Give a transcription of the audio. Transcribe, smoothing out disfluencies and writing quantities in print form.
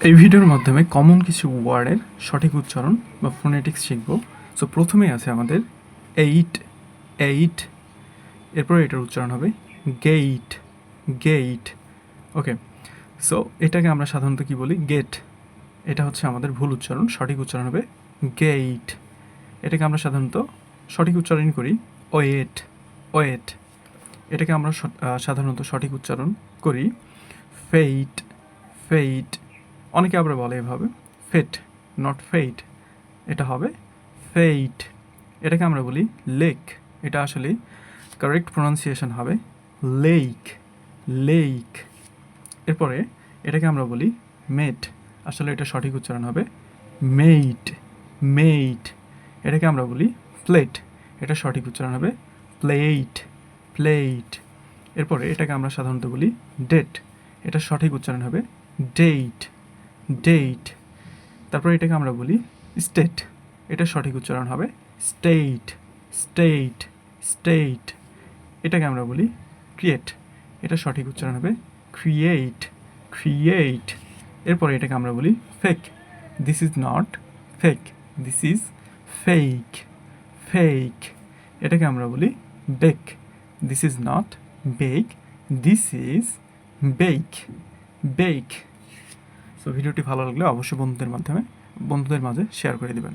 এই ভিডিওর মাধ্যমে কমন কিছু ওয়ার্ডের সঠিক উচ্চারণ বা ফোনেটিক্স শিখব। সো প্রথমেই আছে আমাদের এইট, এইট, এরপর এটার উচ্চারণ হবে গেইট, গেইট। ওকে, সো এটাকে আমরা সাধারণত কি বলি? গেট। এটা হচ্ছে আমাদের ভুল উচ্চারণ, সঠিক উচ্চারণ হবে গেইট। এটাকে আমরা সাধারণত সঠিক উচ্চারণ করি ওয়েট, ওয়েট। এটাকে আমরা সাধারণত সঠিক উচ্চারণ করি ফেইট, ফেইট। অনেকে আবার বলে এভাবে ফেট, নট ফেইট, এটা হবে ফেইট। এটাকে আমরা বলি লেক, এটা আসলে কারেক্ট প্রনাউন্সিয়েশন হবে লেক, লেক। এরপরে এটাকে আমরা বলি মেট, আসলে এটা সঠিক উচ্চারণ হবে মেইট, মেইট। এটাকে আমরা বলি প্লেট, এটা সঠিক উচ্চারণ হবে প্লেট, প্লেট। এরপরে এটাকে আমরা সাধারণত বলি ডেট, এটা সঠিক উচ্চারণ হবে ডেট, ডেট। তারপরে এটাকে আমরা বলি স্টেট, এটা সঠিক উচ্চারণ হবে স্টেট, স্টেট, স্টেট। এটাকে আমরা বলি ক্রিয়েট, এটা সঠিক উচ্চারণ হবে ক্রিয়েট, ক্রিয়েট। এরপরে এটাকে আমরা বলি fake, this is not fake, this is fake, fake. এটাকে আমরা বলি bake, this is not bake, this is bake, bake. So ভিডিওটি ভালো লাগলে অবশ্যই বন্ধুদের মাঝে শেয়ার করে দিবেন।